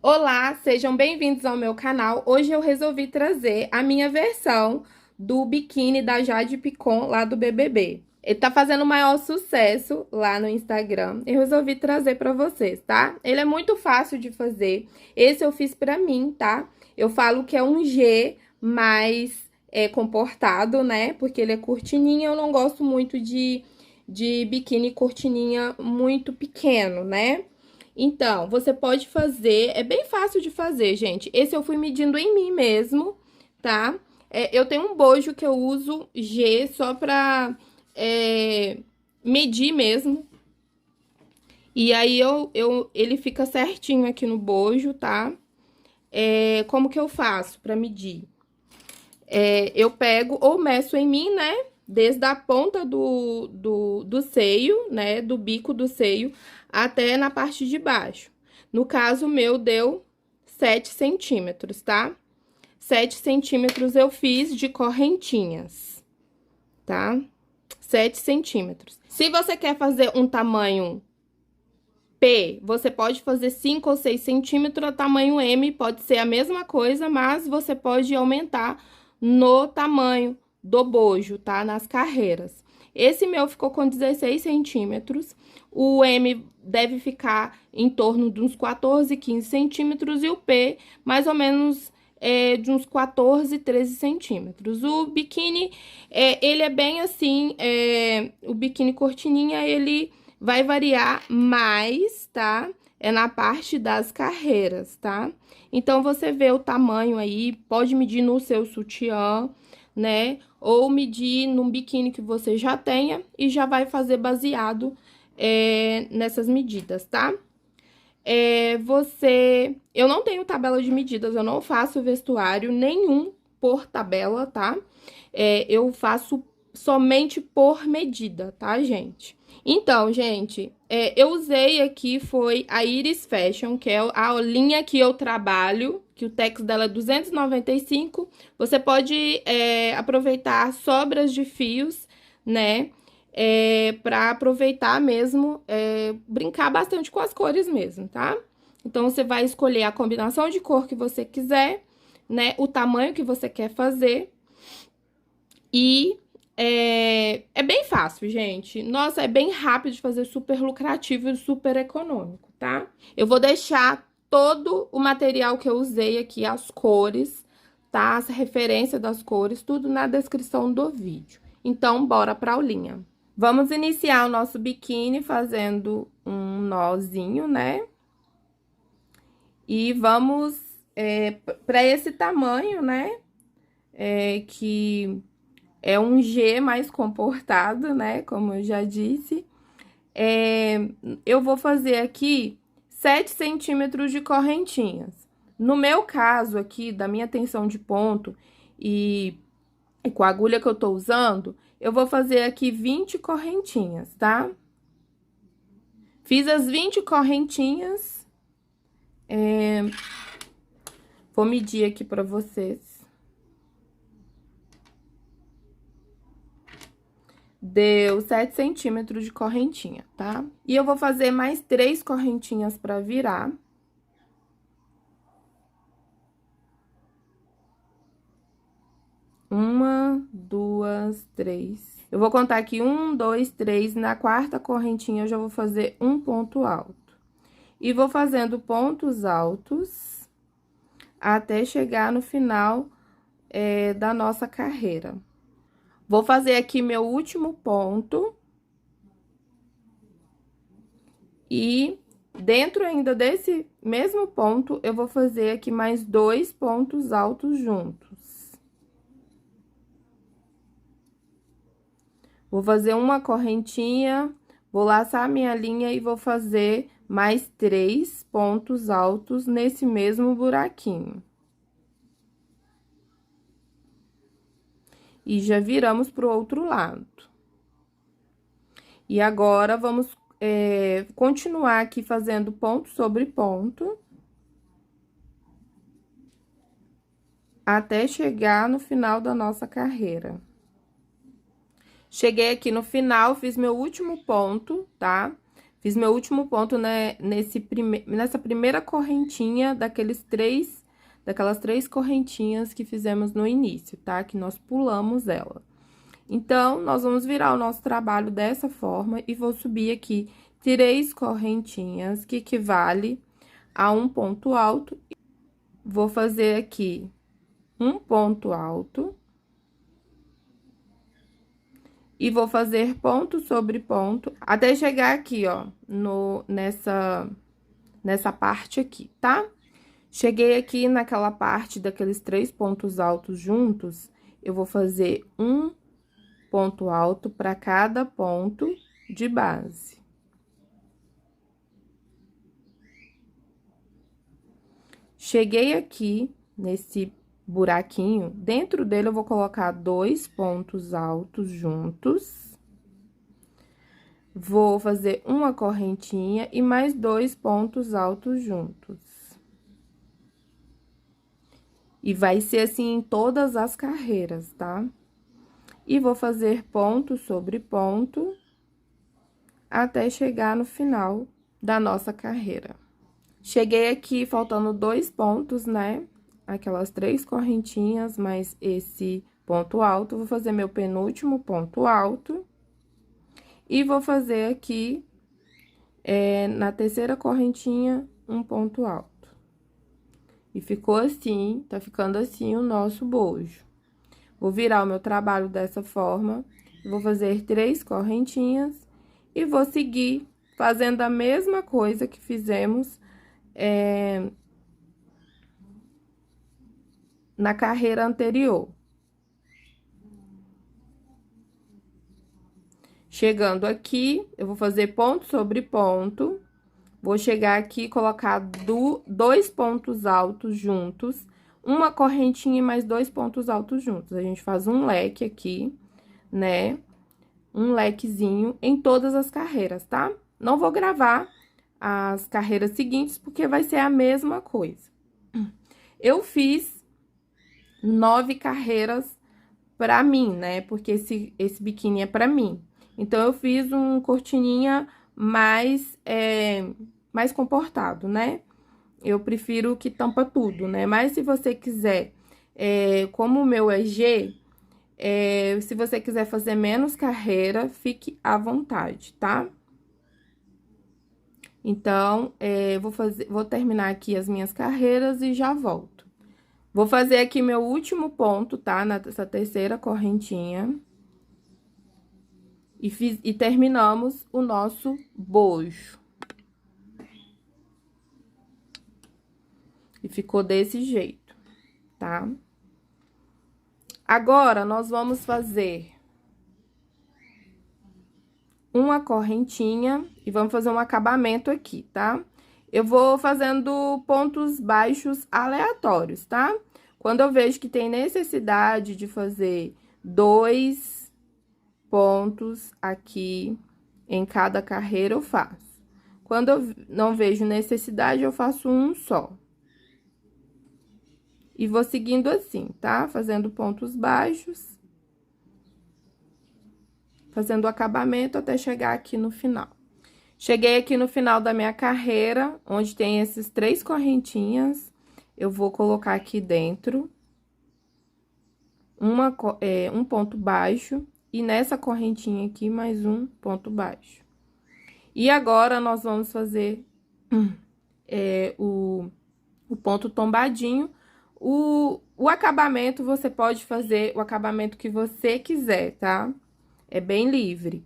Olá, sejam bem-vindos ao meu canal. Hoje eu resolvi trazer a minha versão do biquíni da Jade Picon lá do BBB. Ele tá fazendo o maior sucesso lá no Instagram. Eu resolvi trazer pra vocês, tá? Ele é muito fácil de fazer. Esse eu fiz pra mim, tá? Eu falo que é um G mais comportado, né? Porque ele é cortininha. Eu não gosto muito de biquíni cortininha muito pequeno, né? Então, você pode fazer, é bem fácil de fazer, gente. Esse eu fui medindo em mim mesmo, tá? Eu tenho um bojo que eu uso G só pra medir mesmo. E aí, ele fica certinho aqui no bojo, tá? Como que eu faço pra medir? Eu pego ou meço em mim, né? Desde a ponta do seio, né? Do bico do seio até na parte de baixo. No caso, o meu deu 7 centímetros, tá? 7 centímetros eu fiz de correntinhas, tá? 7 centímetros. Se você quer fazer um tamanho P, você pode fazer 5 ou 6 centímetros, o tamanho M pode ser a mesma coisa, mas você pode aumentar no tamanho do bojo, tá? Nas carreiras. Esse meu ficou com 16 centímetros, o M deve ficar em torno de uns 14, 15 centímetros e o P mais ou menos de uns 14, 13 centímetros. O biquíni, ele é bem assim, o biquíni cortininha, ele vai variar mais, tá? É na parte das carreiras, tá? Então, você vê o tamanho aí, pode medir no seu sutiã, né? Ou medir num biquíni que você já tenha e já vai fazer baseado nessas medidas, tá? Eu não tenho tabela de medidas, eu não faço vestuário nenhum por tabela, tá? Eu faço somente por medida, tá, gente? Então, gente, eu usei aqui foi a Iris Fashion, que é a linha que eu trabalho, que o tex dela é 295. Você pode aproveitar sobras de fios, né? Para aproveitar mesmo, brincar bastante com as cores mesmo, tá? Então, você vai escolher a combinação de cor que você quiser, né? O tamanho que você quer fazer. E é bem fácil, gente. Nossa, é bem rápido de fazer, super lucrativo e super econômico, tá? Eu vou deixar todo o material que eu usei aqui, as cores, tá? As referências das cores, tudo na descrição do vídeo. Então, bora pra aulinha. Vamos iniciar o nosso biquíni fazendo um nozinho, né? E vamos para esse tamanho, né? Que é um G mais comportado, né? Como eu já disse. Eu vou fazer aqui 7 centímetros de correntinhas. No meu caso aqui, da minha tensão de ponto e com a agulha que eu tô usando, eu vou fazer aqui 20 correntinhas, tá? Fiz as 20 correntinhas. Vou medir aqui pra vocês. Deu 7 centímetros de correntinha, tá? E eu vou fazer mais 3 correntinhas pra virar. Uma, duas, três. Eu vou contar aqui 1, 2, 3. Na quarta correntinha, eu já vou fazer um ponto alto. E vou fazendo pontos altos até chegar no final da nossa carreira. Vou fazer aqui meu último ponto. E dentro ainda desse mesmo ponto, eu vou fazer aqui mais 2 pontos altos juntos. Vou fazer uma correntinha, vou laçar a minha linha e vou fazer mais 3 pontos altos nesse mesmo buraquinho. E já viramos pro outro lado. E agora, vamos continuar aqui fazendo ponto sobre ponto. Até chegar no final da nossa carreira. Cheguei aqui no final, fiz meu último ponto, tá? Fiz meu último ponto, né, nessa primeira correntinha daquelas três correntinhas que fizemos no início, tá? Que nós pulamos ela. Então, nós vamos virar o nosso trabalho dessa forma e vou subir aqui 3 correntinhas, que equivale a um ponto alto. Vou fazer aqui um ponto alto. E vou fazer ponto sobre ponto, até chegar aqui, ó, nessa parte aqui, tá? Cheguei aqui naquela parte daqueles 3 pontos altos juntos, eu vou fazer um ponto alto para cada ponto de base. Cheguei aqui nesse buraquinho, dentro dele eu vou colocar 2 pontos altos juntos. Vou fazer uma correntinha e mais 2 pontos altos juntos. E vai ser assim em todas as carreiras, tá? E vou fazer ponto sobre ponto até chegar no final da nossa carreira. Cheguei aqui faltando 2 pontos, né? Aquelas 3 correntinhas, mais esse ponto alto. Vou fazer meu penúltimo ponto alto. E vou fazer aqui, na terceira correntinha, um ponto alto. E ficou assim, tá ficando assim o nosso bojo. Vou virar o meu trabalho dessa forma. Vou fazer 3 correntinhas e vou seguir fazendo a mesma coisa que fizemos, na carreira anterior. Chegando aqui, eu vou fazer ponto sobre ponto. Vou chegar aqui e colocar 2 pontos altos juntos, uma correntinha e mais 2 pontos altos juntos. A gente faz um leque aqui, né? Um lequezinho em todas as carreiras, tá? Não vou gravar as carreiras seguintes, porque vai ser a mesma coisa. Eu fiz 9 carreiras pra mim, né? Porque esse biquíni é pra mim. Então, eu fiz um cortininha mais comportado, né? Eu prefiro que tampa tudo, né? Mas se você quiser, como o meu é G, se você quiser fazer menos carreira, fique à vontade, tá? Então, vou terminar aqui as minhas carreiras e já volto. Vou fazer aqui meu último ponto, tá? Nessa terceira correntinha. E terminamos o nosso bojo. E ficou desse jeito, tá? Agora, nós vamos fazer uma correntinha e vamos fazer um acabamento aqui, tá? Eu vou fazendo pontos baixos aleatórios, tá? Quando eu vejo que tem necessidade de fazer 2 pontos aqui em cada carreira, eu faço. Quando eu não vejo necessidade, eu faço um só. E vou seguindo assim, tá? Fazendo pontos baixos. Fazendo o acabamento até chegar aqui no final. Cheguei aqui no final da minha carreira, onde tem esses 3 correntinhas. Eu vou colocar aqui dentro um ponto baixo. E nessa correntinha aqui, mais um ponto baixo. E agora, nós vamos fazer o ponto tombadinho. O acabamento, você pode fazer o acabamento que você quiser, tá? É bem livre.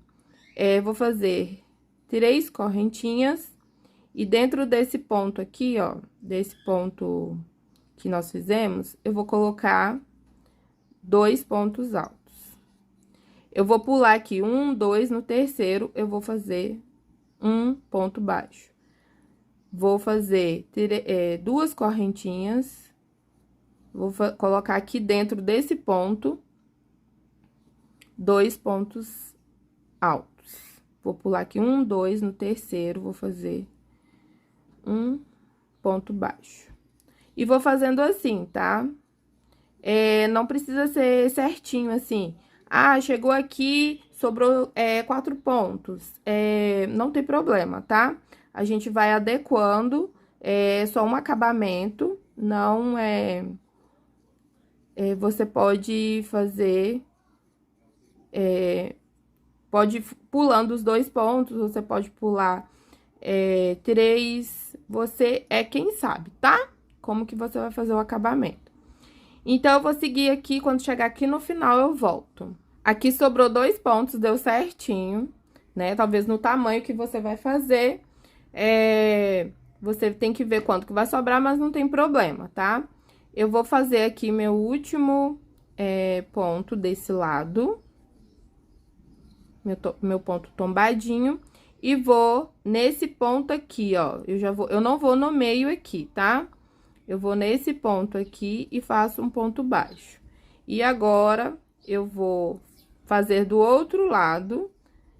Vou fazer 3 correntinhas. E dentro desse ponto aqui, ó, desse ponto que nós fizemos, eu vou colocar 2 pontos altos. Eu vou pular aqui 1, 2, no terceiro, eu vou fazer um ponto baixo. Vou fazer 2 correntinhas, vou colocar aqui dentro desse ponto 2 pontos altos. Vou pular aqui 1, 2, no terceiro, vou fazer um ponto baixo. E vou fazendo assim, tá? Não precisa ser certinho assim. Ah, chegou aqui, sobrou 4 pontos. Não tem problema, tá? A gente vai adequando, só um acabamento, não você pode fazer, pode ir pulando os 2 pontos, você pode pular 3, você é quem sabe, tá? Como que você vai fazer o acabamento. Então, eu vou seguir aqui, quando chegar aqui no final, eu volto. Aqui sobrou 2 pontos, deu certinho, né? Talvez no tamanho que você vai fazer, você tem que ver quanto que vai sobrar, mas não tem problema, tá? Eu vou fazer aqui meu último ponto desse lado, meu ponto tombadinho, e vou nesse ponto aqui, ó. Eu não vou no meio aqui, tá? Eu vou nesse ponto aqui e faço um ponto baixo. E agora, eu vou fazer do outro lado,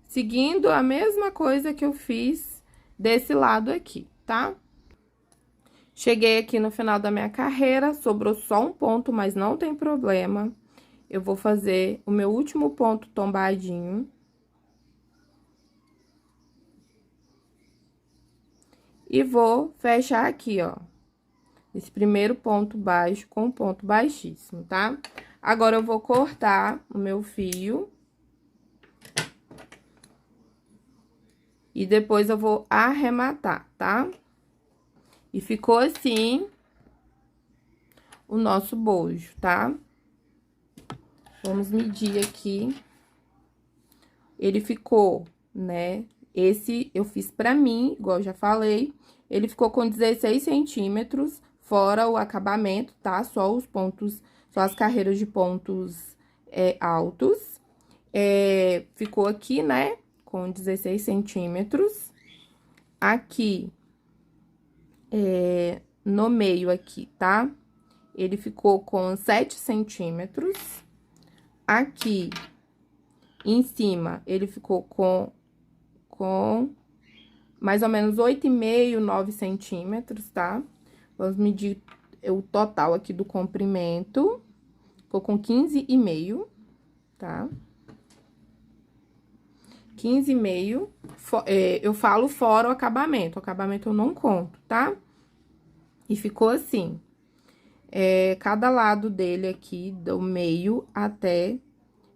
seguindo a mesma coisa que eu fiz desse lado aqui, tá? Cheguei aqui no final da minha carreira, sobrou só um ponto, mas não tem problema. Eu vou fazer o meu último ponto tombadinho. E vou fechar aqui, ó, esse primeiro ponto baixo com um ponto baixíssimo, tá? Agora, eu vou cortar o meu fio. E depois eu vou arrematar, tá? E ficou assim o nosso bojo, tá? Vamos medir aqui. Ele ficou, né? Esse eu fiz pra mim, igual eu já falei. Ele ficou com 16 centímetros, fora o acabamento, tá? Só os pontos, só as carreiras de pontos altos. Ficou aqui, né? Com 16 centímetros. Aqui, no meio aqui, tá? Ele ficou com 7 centímetros. Aqui, em cima, ele ficou com mais ou menos 8,5, 9 centímetros, tá? Vamos medir o total aqui do comprimento. Ficou com 15,5, tá? 15,5, eu falo fora o acabamento eu não conto, tá? E ficou assim. Cada lado dele aqui, do meio até,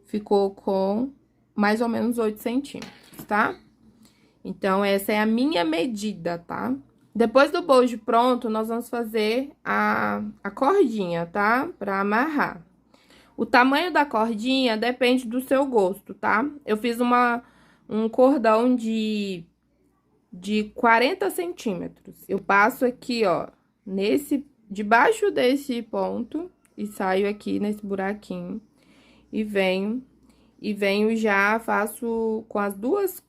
ficou com mais ou menos 8 centímetros, tá? Então, essa é a minha medida, tá? Depois do bojo pronto, nós vamos fazer a cordinha, tá? Pra amarrar. O tamanho da cordinha depende do seu gosto, tá? Eu fiz um cordão de 40 centímetros. Eu passo aqui, ó, debaixo desse ponto e saio aqui nesse buraquinho. E venho já, faço com as duas,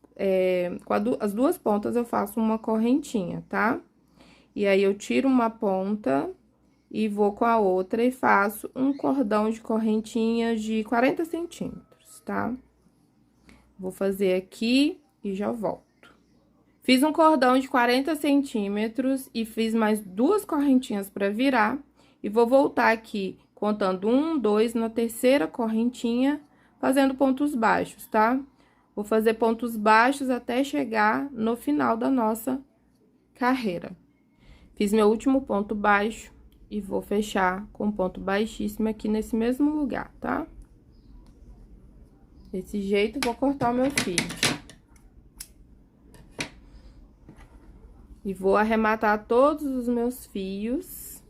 as duas pontas eu faço uma correntinha, tá? E aí, eu tiro uma ponta e vou com a outra e faço um cordão de correntinha de 40 centímetros, tá? Vou fazer aqui e já volto. Fiz um cordão de 40 centímetros e fiz mais 2 correntinhas pra virar. E vou voltar aqui, contando 1, 2, na terceira correntinha, fazendo pontos baixos, tá? Vou fazer pontos baixos até chegar no final da nossa carreira. Fiz meu último ponto baixo e vou fechar com ponto baixíssimo aqui nesse mesmo lugar, tá? Desse jeito, vou cortar o meu fio. E vou arrematar todos os meus fios.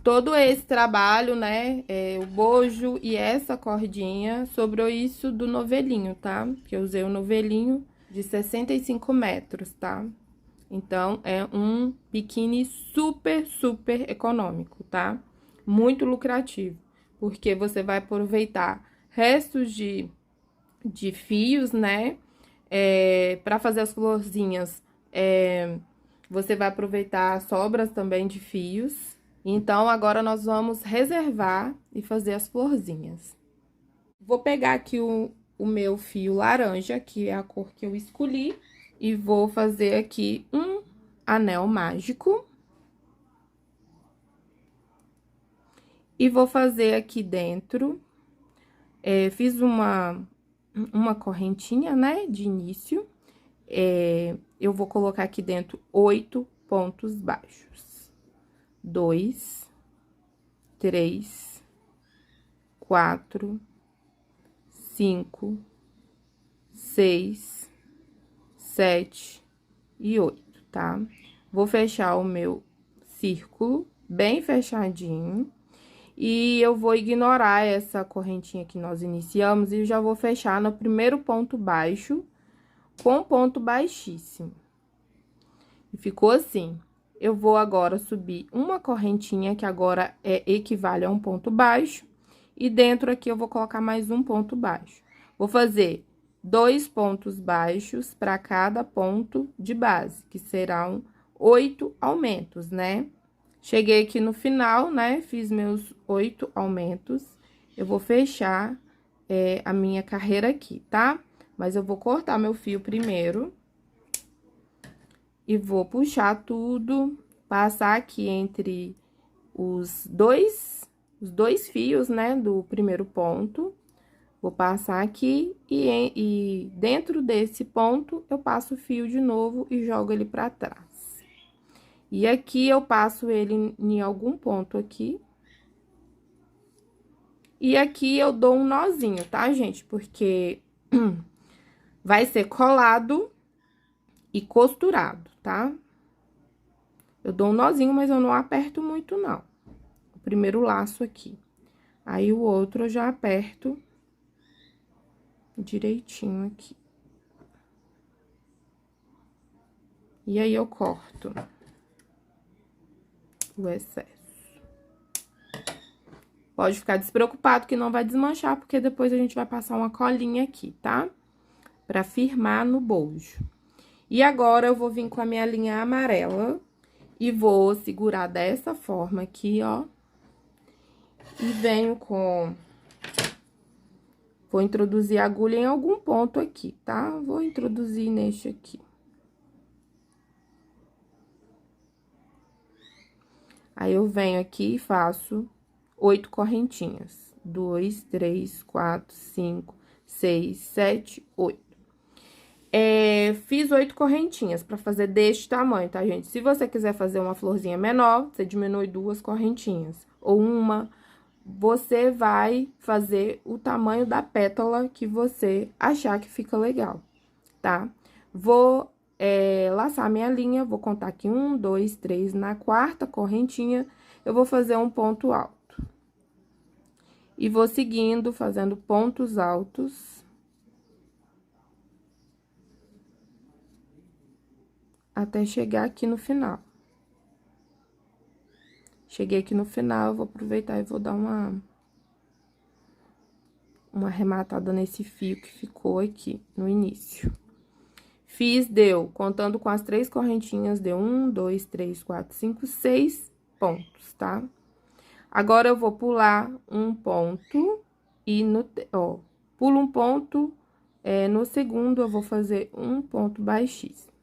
Todo esse trabalho, né, o bojo e essa cordinha, sobrou isso do novelinho, tá? Que eu usei o novelinho de 65 metros, tá? Então, é um biquíni super, super econômico, tá? Muito lucrativo, porque você vai aproveitar restos de fios, né? Pra fazer as florzinhas, você vai aproveitar sobras também de fios. Então, agora, nós vamos reservar e fazer as florzinhas. Vou pegar aqui o meu fio laranja, que é a cor que eu escolhi. E vou fazer aqui um anel mágico. E vou fazer aqui dentro Fiz uma correntinha, né, de início. Eu vou colocar aqui dentro 8 pontos baixos. 2, 3, 4, 5, 6, 7 e 8, tá? Vou fechar o meu círculo bem fechadinho. E eu vou ignorar essa correntinha que nós iniciamos e já vou fechar no primeiro ponto baixo com ponto baixíssimo. E ficou assim. Eu vou agora subir uma correntinha, que agora equivale a um ponto baixo, e dentro aqui eu vou colocar mais um ponto baixo. Vou fazer 2 pontos baixos para cada ponto de base, que serão 8 aumentos, né? Cheguei aqui no final, né? Fiz meus 8 aumentos. Eu vou fechar a minha carreira aqui, tá? Mas eu vou cortar meu fio primeiro. E vou puxar tudo, passar aqui entre os dois fios, né? Do primeiro ponto. Vou passar aqui e dentro desse ponto, eu passo o fio de novo e jogo ele pra trás. E aqui, eu passo ele em algum ponto aqui. E aqui, eu dou um nozinho, tá, gente? Porque vai ser colado e costurado, tá? Eu dou um nozinho, mas eu não aperto muito, não. O primeiro laço aqui. Aí, o outro eu já aperto direitinho aqui. E aí, eu corto o excesso. Pode ficar despreocupado que não vai desmanchar, porque depois a gente vai passar uma colinha aqui, tá? Pra firmar no bojo. E agora, eu vou vir com a minha linha amarela e vou segurar dessa forma aqui, ó. E venho com... Vou introduzir a agulha em algum ponto aqui, tá? Vou introduzir neste aqui. Aí, eu venho aqui e faço 8 correntinhas. 2, 3, 4, 5, 6, 7, 8. Fiz 8 correntinhas pra fazer deste tamanho, tá, gente? Se você quiser fazer uma florzinha menor, você diminui 2 correntinhas. Ou uma, você vai fazer o tamanho da pétala que você achar que fica legal, tá? Vou laçar minha linha, vou contar aqui 1, 2, 3, na quarta correntinha, eu vou fazer um ponto alto. E vou seguindo, fazendo pontos altos. Até chegar aqui no final. Cheguei aqui no final, eu vou aproveitar e vou dar uma arrematada nesse fio que ficou aqui no início. Contando com as 3 correntinhas, deu 1, 2, 3, 4, 5, 6 pontos, tá? Agora, eu vou pular um ponto e pulo um ponto, no segundo, eu vou fazer um ponto baixíssimo.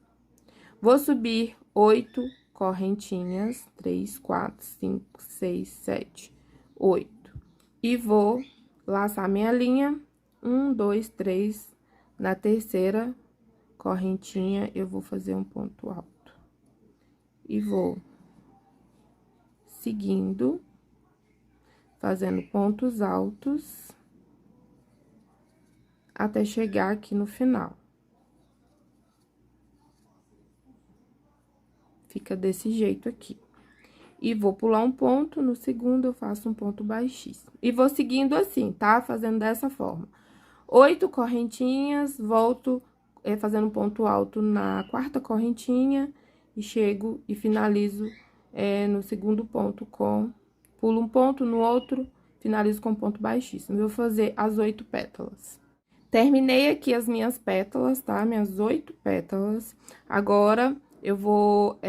Vou subir 8 correntinhas, 3, 4, 5, 6, 7, 8. E vou laçar minha linha, 1, 2, 3, na terceira correntinha, eu vou fazer um ponto alto. E vou seguindo, fazendo pontos altos, até chegar aqui no final. Fica desse jeito aqui. E vou pular um ponto, no segundo eu faço um ponto baixíssimo. E vou seguindo assim, tá? Fazendo dessa forma. 8 correntinhas, volto fazendo um ponto alto na quarta correntinha e chego e finalizo no segundo ponto com... Pulo um ponto no outro, finalizo com ponto baixíssimo. Eu vou fazer as 8 pétalas. Terminei aqui as minhas pétalas, tá? Minhas 8 pétalas. Agora, eu vou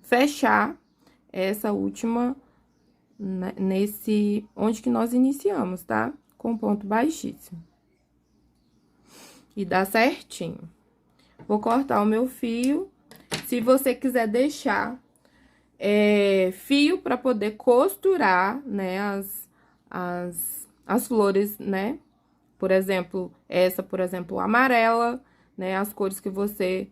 fechar essa última onde que nós iniciamos, tá? Com ponto baixíssimo. E dá certinho. Vou cortar o meu fio. Se você quiser deixar fio para poder costurar, né, as as flores, né? Por exemplo, essa, por exemplo, amarela, né? As cores que você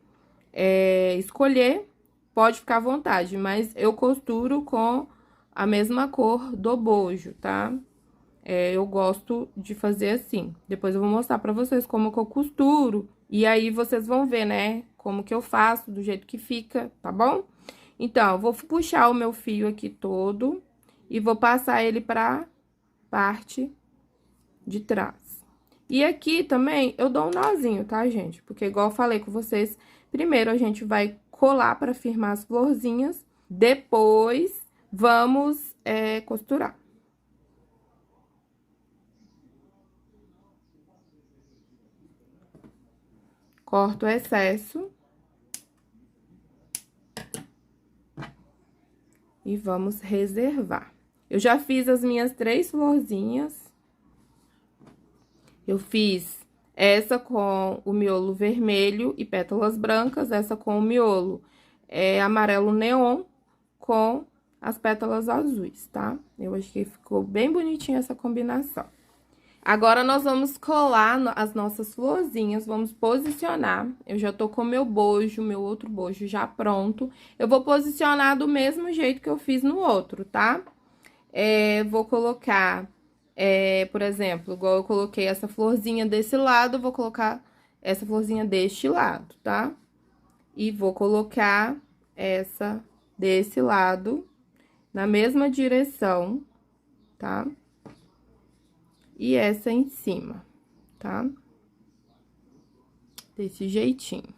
escolher, pode ficar à vontade, mas eu costuro com a mesma cor do bojo, tá? Eu gosto de fazer assim. Depois eu vou mostrar pra vocês como que eu costuro. E aí, vocês vão ver, né? Como que eu faço, do jeito que fica, tá bom? Então, eu vou puxar o meu fio aqui todo e vou passar ele pra parte de trás. E aqui também eu dou um nozinho, tá, gente? Porque igual eu falei com vocês, primeiro a gente vai colar pra firmar as florzinhas, depois vamos costurar. Corto o excesso. E vamos reservar. Eu já fiz as minhas 3 florzinhas. Eu fiz essa com o miolo vermelho e pétalas brancas, essa com o miolo amarelo neon com as pétalas azuis, tá? Eu acho que ficou bem bonitinha essa combinação. Agora, nós vamos colar as nossas florzinhas, vamos posicionar. Eu já tô com meu bojo, meu outro bojo já pronto. Eu vou posicionar do mesmo jeito que eu fiz no outro, tá? Vou colocar, por exemplo, igual eu coloquei essa florzinha desse lado, eu vou colocar essa florzinha deste lado, tá? E vou colocar essa desse lado, na mesma direção, tá? E essa em cima, tá? Desse jeitinho.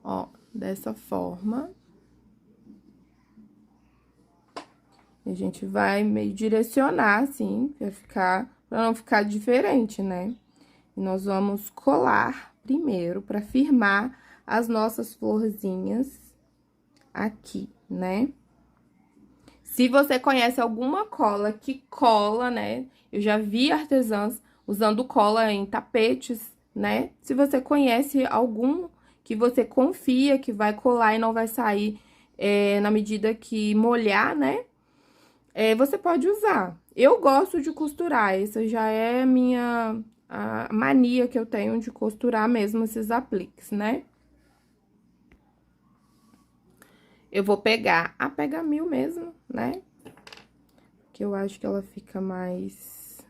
Ó, dessa forma. A gente vai meio direcionar, assim, pra não ficar diferente, né? E nós vamos colar primeiro pra firmar as nossas florzinhas aqui, né? Se você conhece alguma cola que cola, né? Eu já vi artesãs usando cola em tapetes, né? Se você conhece algum que você confia que vai colar e não vai sair na medida que molhar, né? Você pode usar. Eu gosto de costurar, essa já é a mania que eu tenho de costurar mesmo esses apliques, né? Eu vou pegar a Pega Mil mesmo, né? Que eu acho que ela fica mais...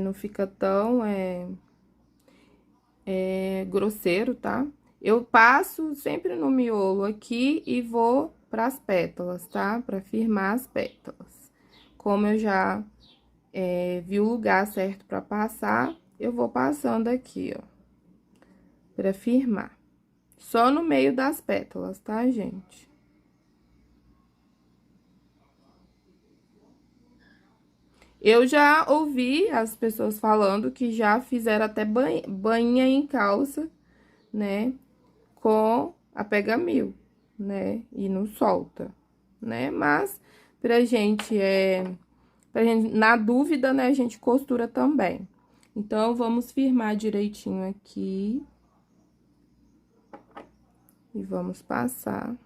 não fica tão grosseiro, tá? Eu passo sempre no miolo aqui e vou pras pétalas, tá? Pra firmar as pétalas. Como eu já vi o lugar certo pra passar, eu vou passando aqui, ó. Pra firmar. Só no meio das pétalas, tá, gente? Eu já ouvi as pessoas falando que já fizeram até bainha em calça, né? Com a Pega Mil, né? E não solta, né? Mas, pra gente, na dúvida, né, a gente costura também. Então, vamos firmar direitinho aqui. E vamos passar.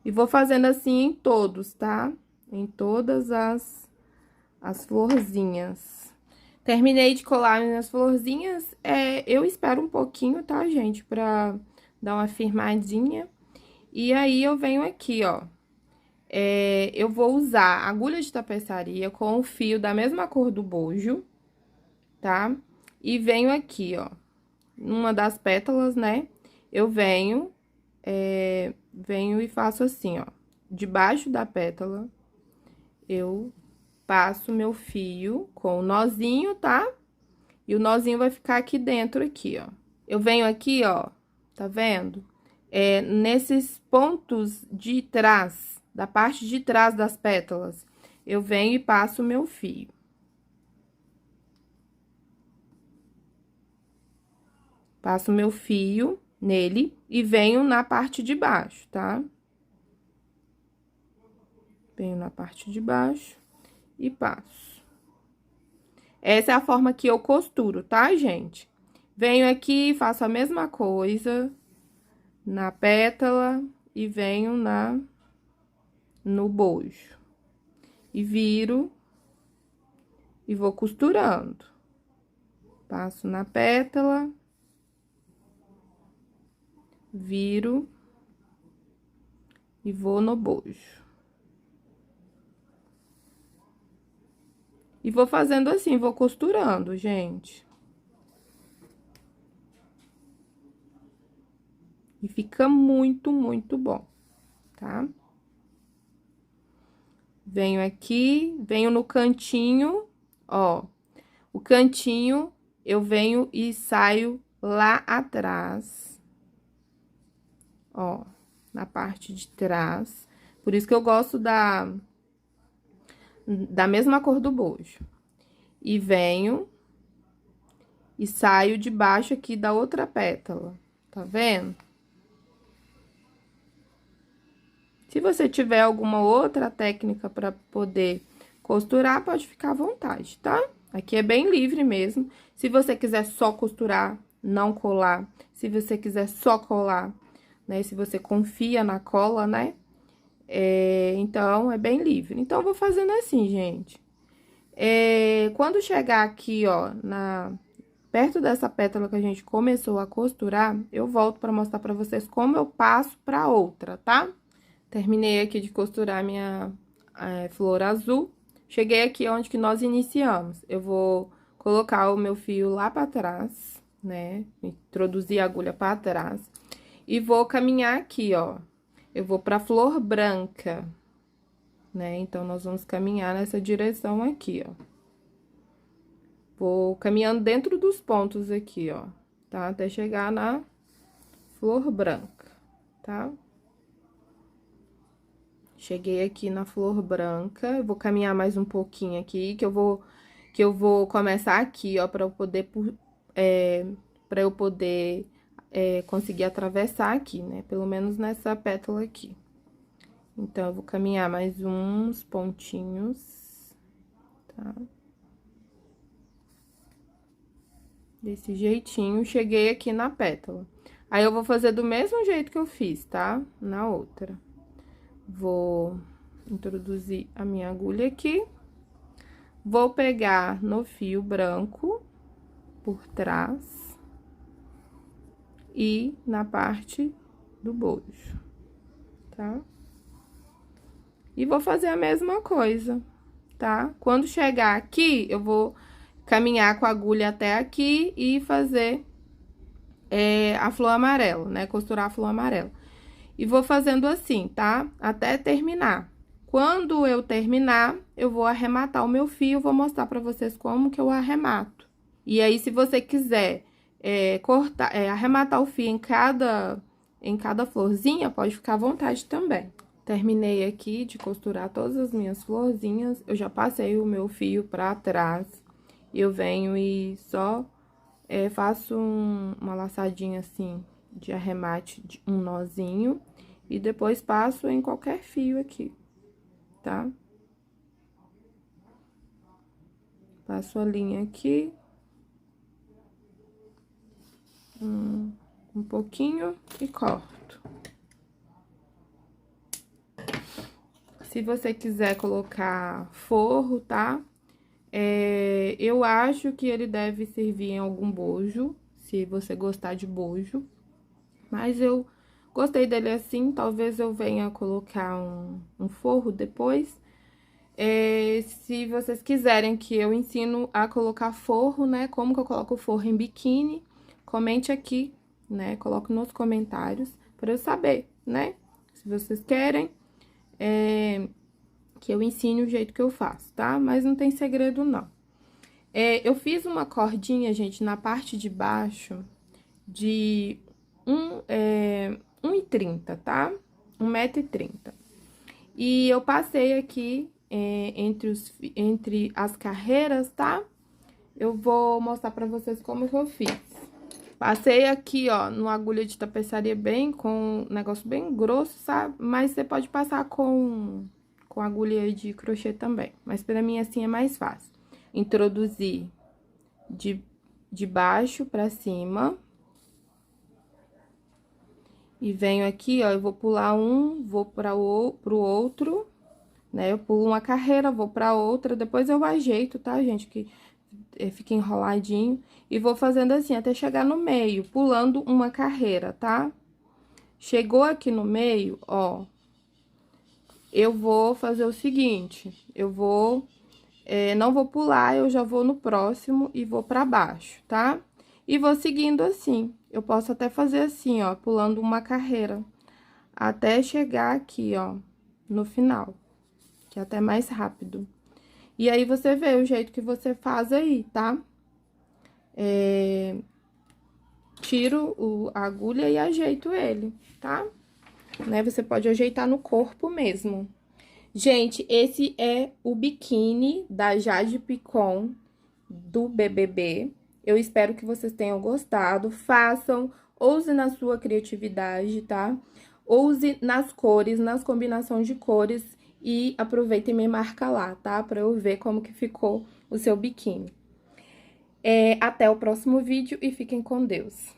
E vou fazendo assim em todos, tá? Em todas as florzinhas. Terminei de colar minhas florzinhas, eu espero um pouquinho, tá, gente? Pra dar uma firmadinha. E aí, eu venho aqui, ó. Eu vou usar agulha de tapeçaria com o fio da mesma cor do bojo, tá? E venho aqui, ó, numa das pétalas, né? Eu venho e faço assim, ó. Debaixo da pétala, eu passo meu fio com o nozinho, tá? E o nozinho vai ficar aqui dentro, aqui, ó. Eu venho aqui, ó, tá vendo? Nesses pontos de trás, da parte de trás das pétalas, eu venho e passo o meu fio. Passo o meu fio nele e venho na parte de baixo, tá? Venho na parte de baixo e passo. Essa é a forma que eu costuro, tá, gente? Venho aqui, faço a mesma coisa, na pétala e venho no bojo. E viro e vou costurando. Passo na pétala, viro e vou no bojo. E vou fazendo assim, vou costurando, gente. E fica muito, muito bom, tá? Venho aqui, venho no cantinho, ó. O cantinho, eu venho e saio lá atrás. Ó, na parte de trás. Por isso que eu gosto da mesma cor do bojo. E venho e saio de baixo aqui da outra pétala, tá vendo? Se você tiver alguma outra técnica para poder costurar, pode ficar à vontade, tá? Aqui é bem livre mesmo. Se você quiser só costurar, não colar. Se você quiser só colar, né? Se você confia na cola, né? Então, é bem livre. Então, eu vou fazendo assim, gente. Quando chegar aqui, ó, perto dessa pétala que a gente começou a costurar, eu volto para mostrar para vocês como eu passo para outra, tá? Terminei aqui de costurar minha flor azul. Cheguei aqui onde que nós iniciamos. Eu vou colocar o meu fio lá para trás, né? Introduzir a agulha para trás. E vou caminhar aqui, ó. Eu vou pra flor branca, né? Então, nós vamos caminhar nessa direção aqui, ó. Vou caminhando dentro dos pontos aqui, ó, tá? Até chegar na flor branca, tá? Cheguei aqui na flor branca, eu vou caminhar mais um pouquinho aqui, que eu vou começar aqui, ó, pra eu poder conseguir atravessar aqui, né? Pelo menos nessa pétala aqui. Então, eu vou caminhar mais uns pontinhos, tá? Desse jeitinho, cheguei aqui na pétala. Aí, eu vou fazer do mesmo jeito que eu fiz, tá? Na outra. Vou introduzir a minha agulha aqui. Vou pegar no fio branco por trás e na parte do bojo, tá? E vou fazer a mesma coisa, tá? Quando chegar aqui, eu vou caminhar com a agulha até aqui e fazer a flor amarela, né? Costurar a flor amarela. E vou fazendo assim, tá? Até terminar. Quando eu terminar, eu vou arrematar o meu fio, vou mostrar pra vocês como que eu arremato. E aí, se você quiser arrematar o fio em cada florzinha, pode ficar à vontade também. Terminei aqui de costurar todas as minhas florzinhas, eu já passei o meu fio pra trás. Eu venho e só faço uma laçadinha assim, de arremate, de um nozinho, e depois passo em qualquer fio aqui, tá? Passo a linha aqui. Um pouquinho e corto. Se você quiser colocar forro, tá? Eu acho que ele deve servir em algum bojo, se você gostar de bojo. Mas eu gostei dele assim, talvez eu venha colocar um forro depois. Se vocês quiserem que eu ensino a colocar forro, né? Como que eu coloco forro em biquíni, comente aqui, né? Coloque nos comentários para eu saber, né? Se vocês querem que eu ensine o jeito que eu faço, tá? Mas não tem segredo, não. Eu fiz uma cordinha, gente, na parte de baixo de 1,30, tá? 1,30 m. E eu passei aqui entre as carreiras, tá? Eu vou mostrar pra vocês como que eu fiz. Passei aqui, ó, numa agulha de tapeçaria com um negócio bem grosso, sabe? Mas você pode passar com agulha de crochê também. Mas pra mim, assim, é mais fácil. Introduzir de baixo pra cima. E venho aqui, ó, eu vou pular um, vou pro outro, né? Eu pulo uma carreira, vou pra outra, depois eu ajeito, tá, gente? Que fica enroladinho. E vou fazendo assim, até chegar no meio, pulando uma carreira, tá? Chegou aqui no meio, ó, eu vou fazer o seguinte, eu vou, não vou pular, eu já vou no próximo e vou pra baixo, tá? E vou seguindo assim, eu posso até fazer assim, ó, pulando uma carreira, até chegar aqui, ó, no final, que é até mais rápido. E aí, você vê o jeito que você faz aí, tá? Tiro a agulha e ajeito ele, tá? Né? Você pode ajeitar no corpo mesmo. Gente, esse é o biquíni da Jade Picon do BBB. Eu espero que vocês tenham gostado. Façam, ouse na sua criatividade, tá? Ouse nas cores, nas combinações de cores e aproveita e me marca lá, tá? Pra eu ver como que ficou o seu biquíni. Até o próximo vídeo e fiquem com Deus.